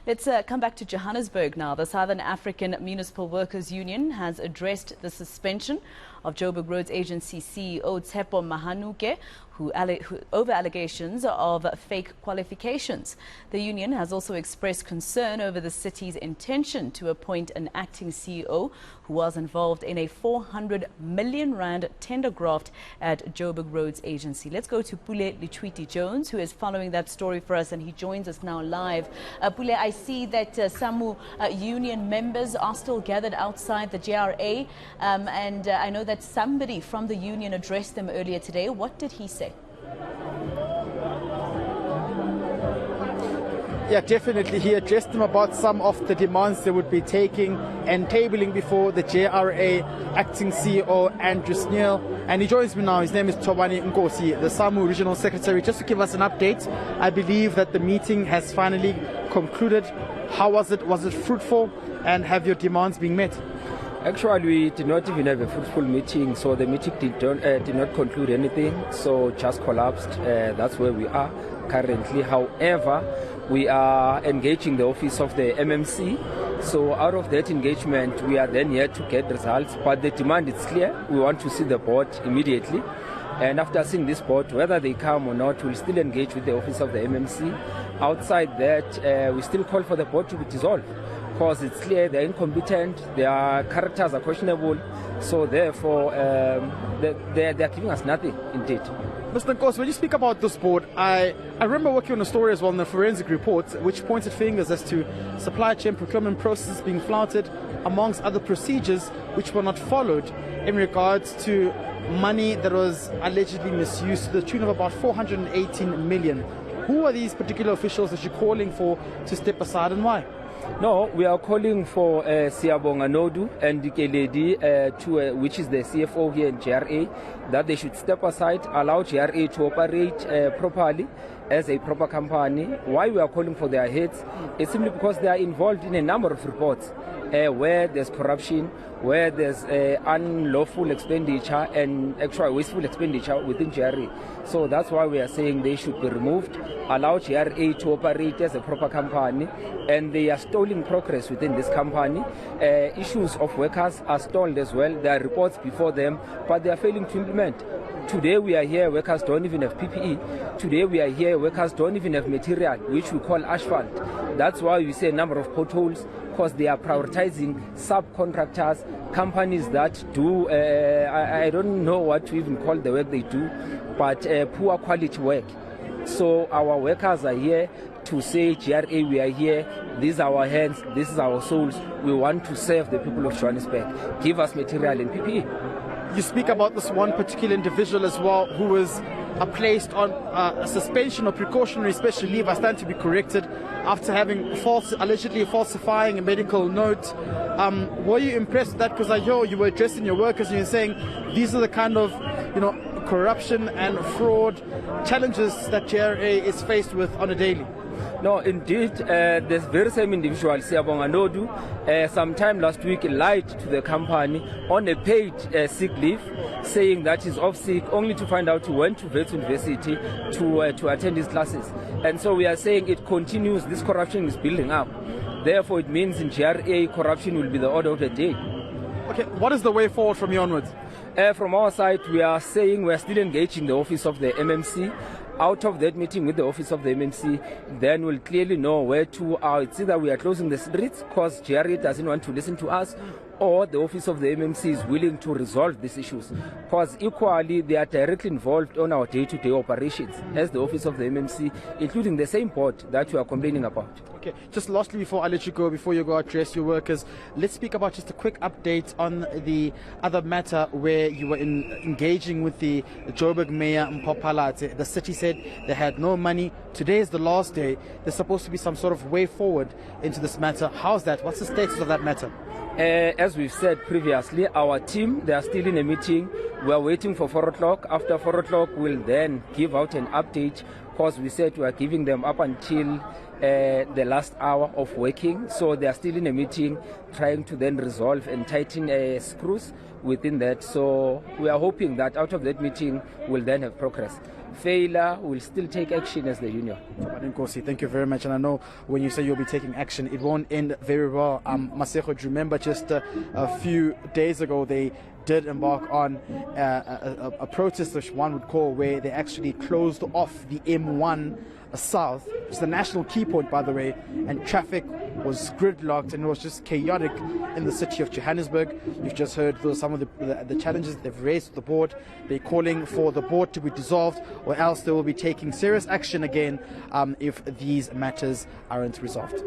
Let's come back to Johannesburg now. The Southern African Municipal Workers Union has addressed the suspension of Joburg Roads Agency CEO Tshepo Mahanuke, who over allegations of fake qualifications. The union has also expressed concern over the city's intention to appoint an acting CEO who was involved in a 400 million rand tender graft at Joburg Roads Agency. Let's go to Pule Letshwiti-Jones, who is following that story for us, and he joins us now live. Pule, I see that SAMWU union members are still gathered outside the JRA, and I know that somebody from the union addressed them earlier today. What did he say? Yeah, definitely. He addressed them about some of the demands they would be taking and tabling before the JRA acting CEO, Andrew Sneal. And he joins me now. His name is Tobani Nkosi, the SAMWU Regional Secretary. Just to give us an update, I believe that the meeting has finally concluded. How was it? Was it fruitful? And have your demands been met? Actually, we did not even have a fruitful meeting, so the meeting did not conclude anything, so just collapsed. That's where we are currently. However, we are engaging the office of the MMC, so out of that engagement, we are then yet to get results, but the demand is clear. We want to see the board immediately, and after seeing this board, whether they come or not, we'll still engage with the office of the MMC. Outside that, we still call for the board to be dissolved, because it's clear they're incompetent, their characters are questionable, so therefore they're giving us nothing indeed. Mr. Nkosi, when you speak about this board, I remember working on a story as well in the forensic report which pointed fingers as to supply chain procurement processes being flouted amongst other procedures which were not followed in regards to money that was allegedly misused to the tune of about 418 million. Who are these particular officials that you're calling for to step aside, and why? No, we are calling for Siyabonga Nodu and Dikeledi, which is the CFO here in JRA, that they should step aside, allow JRA to operate properly as a proper company. Why we are calling for their heads is simply because they are involved in a number of reports where there's corruption, where there's unlawful expenditure and actual wasteful expenditure within JRA. So that's why we are saying they should be removed, allow JRA to operate as a proper company, and they are stalling progress within this company. Issues of workers are stalled as well. There are reports before them, but they are failing to implement. Today we are here, workers don't even have PPE. Today we are here, workers don't even have material, which we call asphalt. That's why we see a number of potholes, because they are prioritizing subcontractors, companies that do, I don't know what to even call the work they do, but poor quality work. So our workers are here to say, JRA, we are here, these are our hands, this is our souls. We want to serve the people of Johannesburg. Give us material and PPE. You speak about this one particular individual as well who was placed on a suspension or precautionary special leave. I stand to be corrected after having allegedly falsifying a medical note. Were you impressed with that? Because I hear you were addressing your workers and you're saying these are the kind of corruption and fraud challenges that JRA is faced with on a daily. No, indeed, this very same individual, Siyabonga Nodu, sometime last week lied to the company on a paid sick leave, saying that he's off sick, only to find out he went to Wits University to attend his classes. And so we are saying it continues, this corruption is building up. Therefore, it means in JRA, corruption will be the order of the day. Okay, what is the way forward from here onwards? From our side, we are saying we are still engaging the office of the MMC. Out of that meeting with the office of the MMC, then we'll clearly know where to. It's either we are closing the streets because JRA doesn't want to listen to us, or the office of the MMC is willing to resolve these issues. Because equally, they are directly involved on our day-to-day operations as the office of the MMC, including the same board that you are complaining about. Okay, just lastly before I let you go, before you go address your workers, let's speak about just a quick update on the other matter where you were engaging with the Joburg Mayor Mpopalate. The city said they had no money. Today is the last day. There's supposed to be some sort of way forward into this matter. How's that? What's the status of that matter? As we've said previously, our team, they are still in a meeting. We are waiting for 4 o'clock. After 4 o'clock, we'll then give out an update, because we said we are giving them up until the last hour of working. So they are still in a meeting, trying to then resolve and tighten screws within that. So we are hoping that out of that meeting, we'll then have progress. failure, we'll still take action as the union. Nkosi, thank you very much. And I know when you say you'll be taking action, it won't end very well. Maseko, do you remember just a few days ago they did embark on a protest, which one would call, where they actually closed off the M1 South. It's the national key point, by the way, and traffic was gridlocked and it was just chaotic in the city of Johannesburg. You've just heard some of the challenges they've raised with the board. They're calling for the board to be dissolved, or else they will be taking serious action again if these matters aren't resolved.